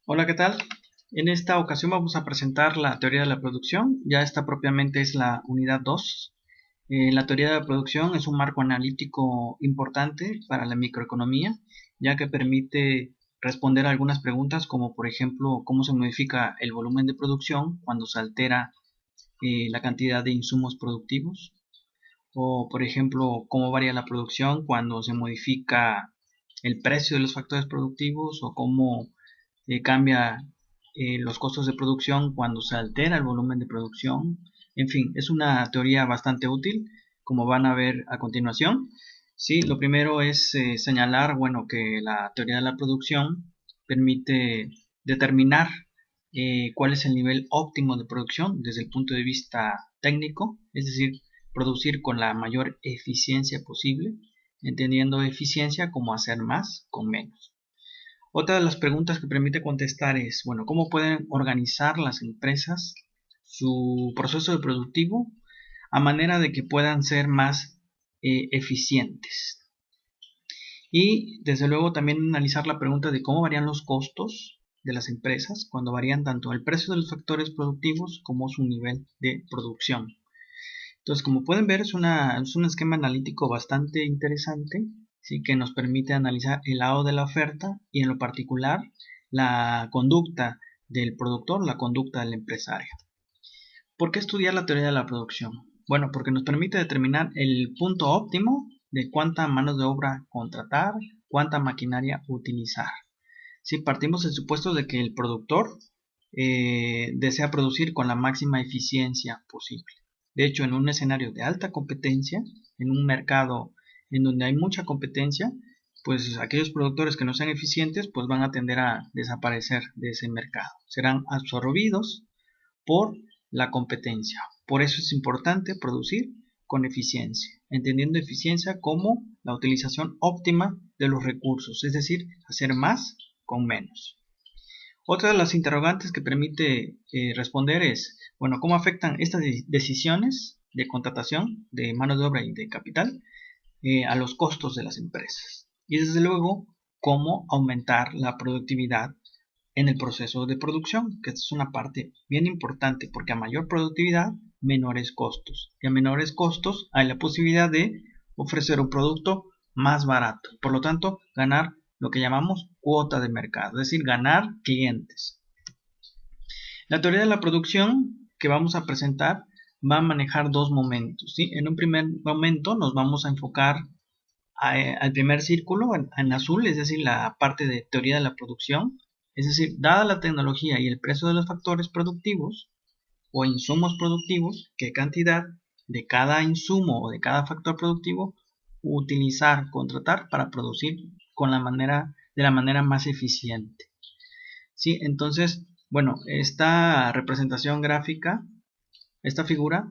Hola, ¿qué tal? En esta ocasión vamos a presentar la teoría de la producción. Ya esta propiamente es la unidad 2. La teoría de la producción es un marco analítico importante para la microeconomía, ya que permite responder a algunas preguntas como por ejemplo cómo se modifica el volumen de producción cuando se altera la cantidad de insumos productivos, o por ejemplo cómo varía la producción cuando se modifica el precio de los factores productivos, o cómo cambia los costos de producción cuando se altera el volumen de producción. En fin, es una teoría bastante útil, como van a ver a continuación. Sí, lo primero es señalar, bueno, que la teoría de la producción permite determinar cuál es el nivel óptimo de producción desde el punto de vista técnico, es decir, producir con la mayor eficiencia posible, entendiendo eficiencia como hacer más con menos. Otra de las preguntas que permite contestar es, bueno, ¿cómo pueden organizar las empresas su proceso de productivo a manera de que puedan ser más eficientes? Y desde luego también analizar la pregunta de cómo varían los costos de las empresas cuando varían tanto el precio de los factores productivos como su nivel de producción. Entonces, como pueden ver, es un esquema analítico bastante interesante, ¿sí? Que nos permite analizar el lado de la oferta y en lo particular la conducta del productor, la conducta del empresario. ¿Por qué estudiar la teoría de la producción? Bueno, porque nos permite determinar el punto óptimo de cuánta mano de obra contratar, cuánta maquinaria utilizar. Si partimos del supuesto de que el productor desea producir con la máxima eficiencia posible. De hecho, en un escenario de alta competencia, en un mercado en donde hay mucha competencia, pues aquellos productores que no sean eficientes pues van a tender a desaparecer de ese mercado. Serán absorbidos por la competencia. Por eso es importante producir con eficiencia, entendiendo eficiencia como la utilización óptima de los recursos, es decir, hacer más con menos. Otra de las interrogantes que permite responder es, bueno, ¿cómo afectan estas decisiones de contratación de mano de obra y de capital a los costos de las empresas? Y desde luego, ¿cómo aumentar la productividad en el proceso de producción? Que esta es una parte bien importante, porque a mayor productividad, menores costos. Y a menores costos hay la posibilidad de ofrecer un producto más barato. Por lo tanto, ganar lo que llamamos cuota de mercado, es decir, ganar clientes. La teoría de la producción que vamos a presentar va a manejar dos momentos, ¿sí? En un primer momento nos vamos a enfocar al primer círculo en azul, es decir, la parte de teoría de la producción. Es decir, dada la tecnología y el precio de los factores productivos o insumos productivos, qué cantidad de cada insumo o de cada factor productivo utilizar, contratar para producir de la manera más eficiente. ¿Sí? Entonces, bueno, esta representación gráfica, esta figura,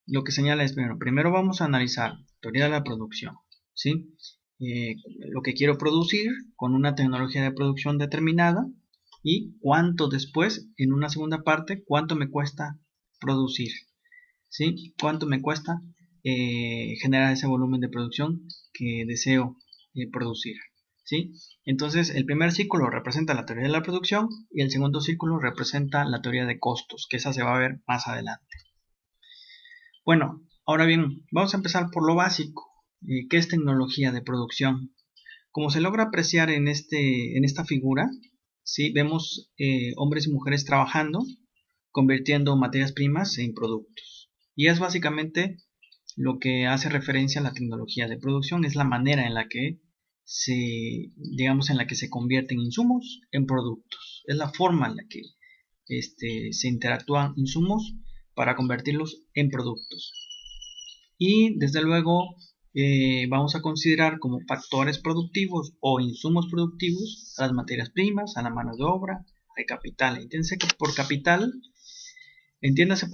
lo que señala es, primero vamos a analizar teoría de la producción, ¿sí? Lo que quiero producir con una tecnología de producción determinada, y cuánto después, en una segunda parte, cuánto me cuesta producir, ¿sí? Cuánto me cuesta generar ese volumen de producción que deseo producir, ¿sí? Entonces, el primer círculo representa la teoría de la producción y el segundo círculo representa la teoría de costos, que esa se va a ver más adelante. Bueno, ahora bien, vamos a empezar por lo básico. ¿Qué es tecnología de producción? Como se logra apreciar en esta figura, ¿sí? Vemos hombres y mujeres trabajando, convirtiendo materias primas en productos. Y es básicamente lo que hace referencia a la tecnología de producción, es la manera en la que se convierten insumos en productos. Es la forma en la que se interactúan insumos para convertirlos en productos. Y desde luego vamos a considerar como factores productivos o insumos productivos a las materias primas, a la mano de obra, al capital. Entiéndase por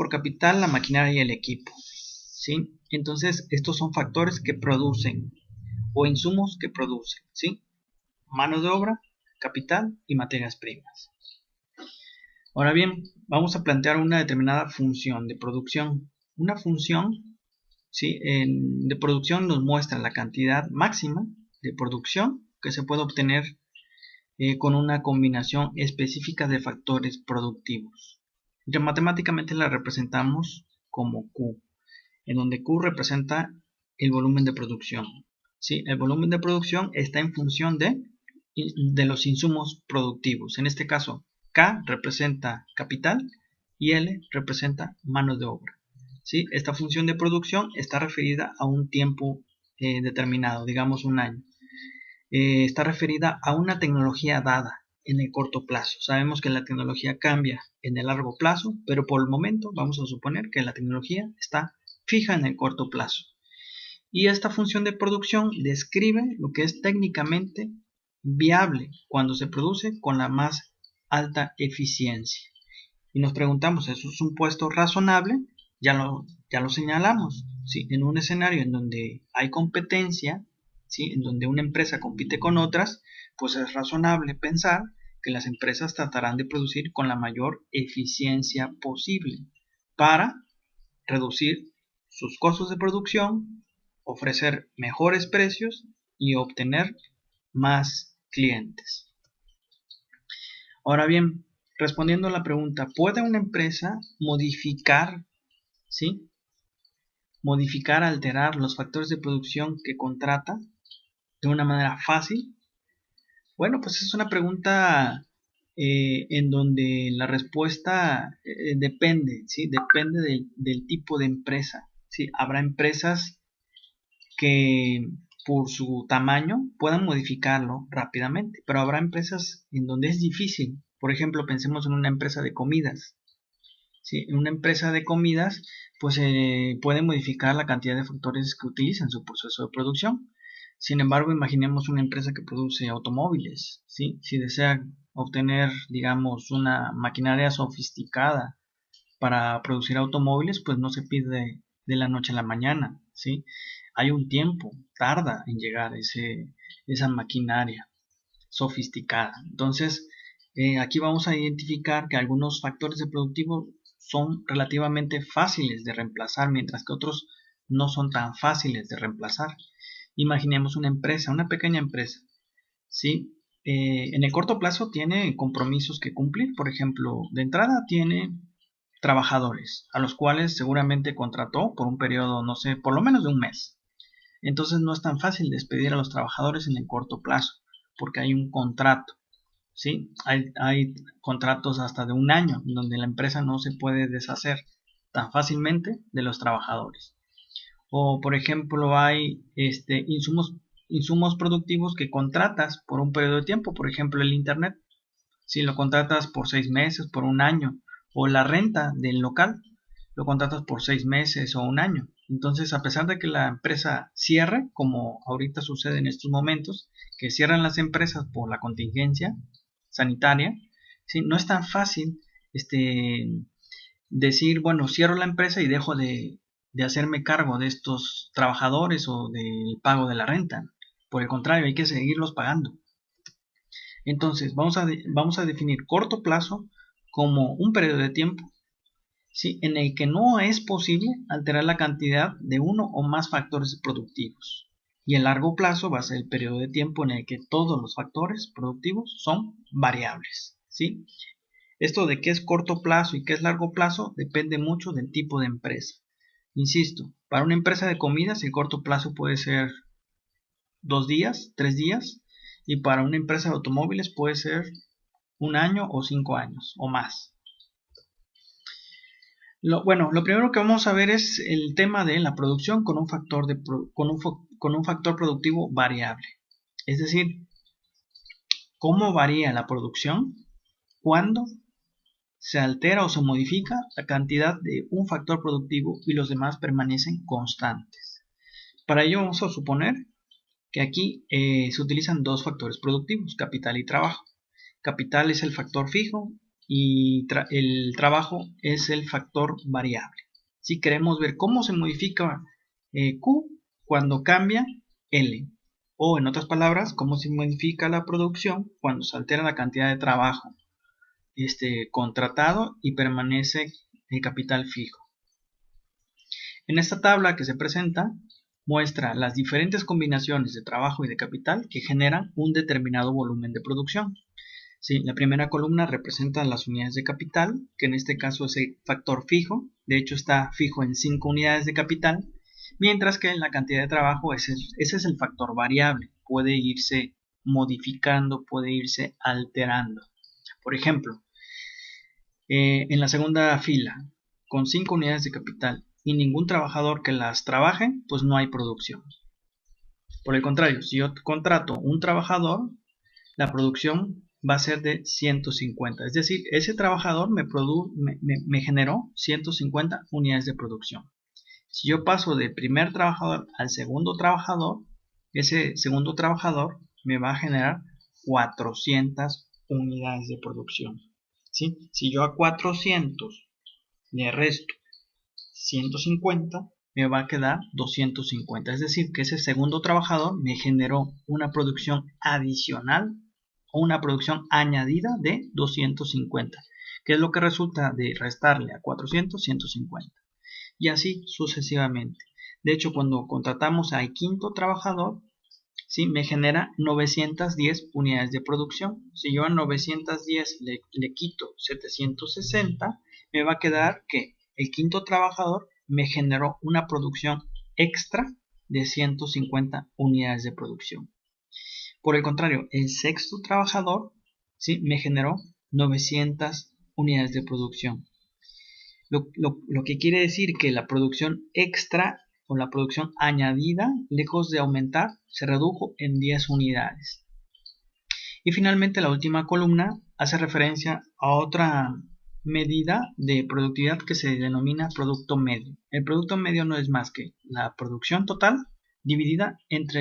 capital la maquinaria y el equipo, ¿sí? Entonces, estos son factores que producen o insumos que producen, ¿sí? Mano de obra, capital y materias primas. Ahora bien, vamos a plantear una determinada función de producción. Una función, ¿sí? De producción nos muestra la cantidad máxima de producción que se puede obtener con una combinación específica de factores productivos. Ya matemáticamente la representamos como Q, en donde Q representa el volumen de producción. ¿Sí? El volumen de producción está en función de los insumos productivos. En este caso, K representa capital y L representa mano de obra. ¿Sí? Esta función de producción está referida a un tiempo determinado, digamos un año. Está referida a una tecnología dada en el corto plazo. Sabemos que la tecnología cambia en el largo plazo, pero por el momento vamos a suponer que la tecnología está fija en el corto plazo. Y esta función de producción describe lo que es técnicamente viable cuando se produce con la más alta eficiencia. Y nos preguntamos, ¿eso es un puesto razonable? Ya lo señalamos. ¿Sí? En un escenario en donde hay competencia, ¿sí? En donde una empresa compite con otras, pues es razonable pensar que las empresas tratarán de producir con la mayor eficiencia posible para reducir sus costos de producción, ofrecer mejores precios y obtener más clientes. Ahora bien, respondiendo a la pregunta, ¿puede una empresa modificar, ¿sí? Modificar, alterar los factores de producción que contrata de una manera fácil? Bueno, pues es una pregunta en donde la respuesta depende, ¿sí? Depende del tipo de empresa, ¿sí? Habrá empresas que por su tamaño puedan modificarlo rápidamente, pero habrá empresas en donde es difícil. Por ejemplo, pensemos en una empresa de comidas. ¿Sí? En una empresa de comidas, pues puede modificar la cantidad de factores que utiliza en su proceso de producción. Sin embargo, imaginemos una empresa que produce automóviles, ¿sí? Si desea obtener, digamos, una maquinaria sofisticada para producir automóviles, pues no se pide de la noche a la mañana, ¿sí? Hay un tiempo, tarda en llegar esa maquinaria sofisticada. Entonces, aquí vamos a identificar que algunos factores de productivo son relativamente fáciles de reemplazar, mientras que otros no son tan fáciles de reemplazar. Imaginemos una empresa, una pequeña empresa, ¿sí? En el corto plazo tiene compromisos que cumplir. Por ejemplo, de entrada tiene trabajadores, a los cuales seguramente contrató por un periodo, no sé, por lo menos de un mes. Entonces no es tan fácil despedir a los trabajadores en el corto plazo, porque hay un contrato, ¿sí? Hay contratos hasta de un año, donde la empresa no se puede deshacer tan fácilmente de los trabajadores. O, por ejemplo, hay insumos productivos que contratas por un periodo de tiempo, por ejemplo, el Internet. Si lo contratas por 6 meses, por un año, o la renta del local, lo contratas por 6 meses o un año. Entonces, a pesar de que la empresa cierre, como ahorita sucede en estos momentos, que cierran las empresas por la contingencia sanitaria, ¿sí? No es tan fácil decir, bueno, cierro la empresa y dejo de hacerme cargo de estos trabajadores o del pago de la renta. Por el contrario, hay que seguirlos pagando. Entonces, vamos a definir corto plazo como un periodo de tiempo, ¿sí? En el que no es posible alterar la cantidad de uno o más factores productivos. Y el largo plazo va a ser el periodo de tiempo en el que todos los factores productivos son variables, ¿sí? Esto de qué es corto plazo y qué es largo plazo depende mucho del tipo de empresa. Insisto, para una empresa de comidas el corto plazo puede ser 2 días, 3 días, y para una empresa de automóviles puede ser un año o 5 años o más. Lo primero que vamos a ver es el tema de la producción con un factor, con un factor productivo variable. Es decir, cómo varía la producción cuando se altera o se modifica la cantidad de un factor productivo y los demás permanecen constantes. Para ello vamos a suponer que aquí se utilizan dos factores productivos, capital y trabajo. Capital es el factor fijo y el trabajo es el factor variable. Si queremos ver cómo se modifica Q cuando cambia L, o en otras palabras, cómo se modifica la producción cuando se altera la cantidad de trabajo contratado y permanece el capital fijo. En esta tabla que se presenta muestra las diferentes combinaciones de trabajo y de capital que generan un determinado volumen de producción. Sí, la primera columna representa las unidades de capital, que en este caso es el factor fijo, de hecho está fijo en 5 unidades de capital, mientras que la cantidad de trabajo ese es el factor variable, puede irse modificando, puede irse alterando. Por ejemplo, en la segunda fila, con 5 unidades de capital y ningún trabajador que las trabaje, pues no hay producción. Por el contrario, si yo contrato un trabajador, la producción va a ser de 150. Es decir, ese trabajador me generó 150 unidades de producción. Si yo paso del primer trabajador al segundo trabajador, ese segundo trabajador me va a generar 400 unidades de producción. ¿Sí? Si yo a 400 le resto 150, me va a quedar 250. Es decir, que ese segundo trabajador me generó una producción adicional o una producción añadida de 250, que es lo que resulta de restarle a 400, 150. Y así sucesivamente. De hecho, cuando contratamos al quinto trabajador, ¿sí? Me genera 910 unidades de producción. Si yo a 910 le quito 760, me va a quedar que el quinto trabajador me generó una producción extra de 150 unidades de producción. Por el contrario, el sexto trabajador, ¿sí? Me generó 900 unidades de producción. Lo que quiere decir que la producción extra o la producción añadida, lejos de aumentar, se redujo en 10 unidades. Y finalmente la última columna hace referencia a otra medida de productividad que se denomina producto medio. El producto medio no es más que la producción total dividida entre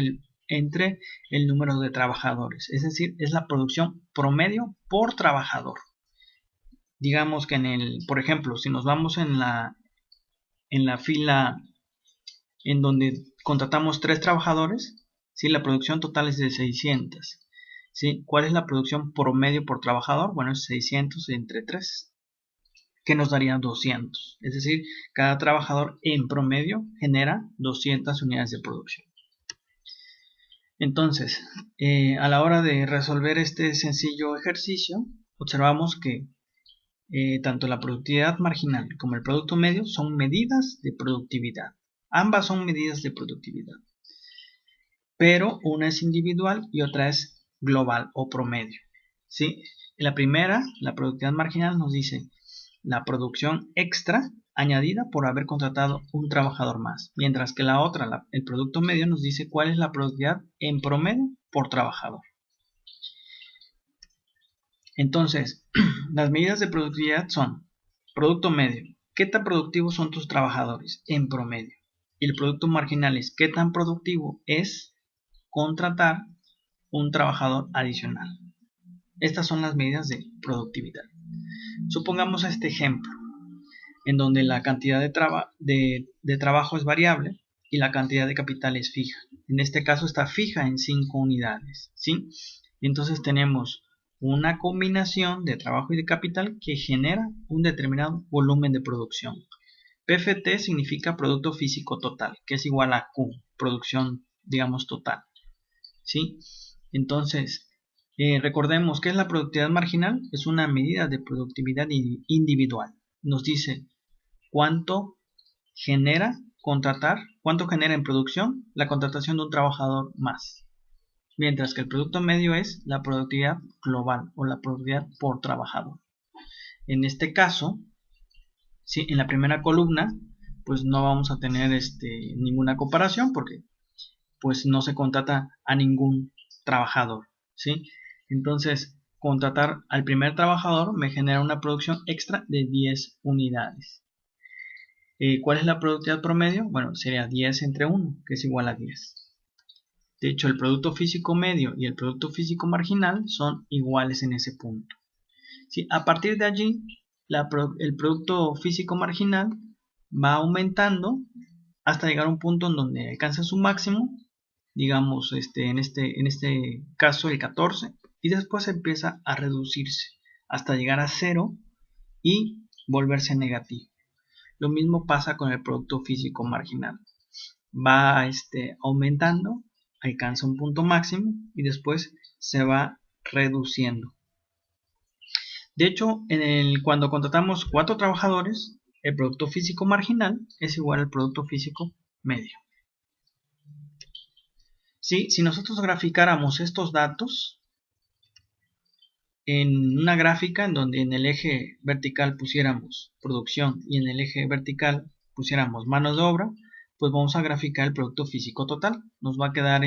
el número de trabajadores, es decir, es la producción promedio por trabajador. Digamos que por ejemplo, si nos vamos en la fila en donde contratamos 3 trabajadores, ¿sí? La producción total es de 600. ¿Sí? ¿Cuál es la producción promedio por trabajador? Bueno, es 600 entre 3, que nos daría 200. Es decir, cada trabajador en promedio genera 200 unidades de producción. Entonces, a la hora de resolver este sencillo ejercicio, observamos que tanto la productividad marginal como el producto medio son medidas de productividad. Ambas son medidas de productividad, pero una es individual y otra es global o promedio. ¿Sí? La primera, la productividad marginal, nos dice la producción extra añadida por haber contratado un trabajador más, mientras que la otra, el producto medio, nos dice cuál es la productividad en promedio por trabajador. Entonces, las medidas de productividad son producto medio, ¿qué tan productivos son tus trabajadores en promedio? Y el producto marginal es ¿qué tan productivo es contratar un trabajador adicional? Estas son las medidas de productividad. Supongamos este ejemplo, en donde la cantidad de trabajo es variable y la cantidad de capital es fija. En este caso está fija en 5 unidades, ¿sí? Entonces tenemos una combinación de trabajo y de capital que genera un determinado volumen de producción. PFT significa producto físico total, que es igual a Q, producción, digamos, total. ¿Sí? Entonces, recordemos que es la productividad marginal, es una medida de productividad individual. Nos dice cuánto genera cuánto genera en producción la contratación de un trabajador más. Mientras que el producto medio es la productividad global o la productividad por trabajador. En este caso, ¿sí? En la primera columna, pues no vamos a tener ninguna comparación porque pues no se contrata a ningún trabajador, ¿sí? Entonces, contratar al primer trabajador me genera una producción extra de 10 unidades. ¿Cuál es la productividad promedio? Bueno, sería 10 entre 1, que es igual a 10. De hecho, el producto físico medio y el producto físico marginal son iguales en ese punto. ¿Sí? A partir de allí, el producto físico marginal va aumentando hasta llegar a un punto en donde alcanza su máximo, digamos en este caso el 14, y después empieza a reducirse hasta llegar a 0 y volverse negativo. Lo mismo pasa con el producto físico marginal. Va aumentando, alcanza un punto máximo y después se va reduciendo. De hecho, cuando contratamos 4 trabajadores, el producto físico marginal es igual al producto físico medio. ¿Sí? Si nosotros graficáramos estos datos en una gráfica en donde en el eje vertical pusiéramos producción y en el eje vertical pusiéramos mano de obra, pues vamos a graficar el producto físico total. Nos va a quedar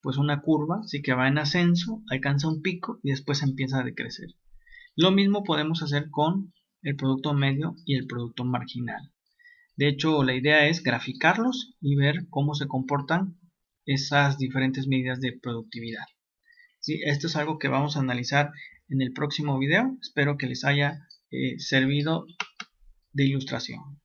pues una curva, así que va en ascenso, alcanza un pico y después empieza a decrecer. Lo mismo podemos hacer con el producto medio y el producto marginal. De hecho, la idea es graficarlos y ver cómo se comportan esas diferentes medidas de productividad. ¿Sí? Esto es algo que vamos a analizar en el próximo video. Espero que les haya servido de ilustración.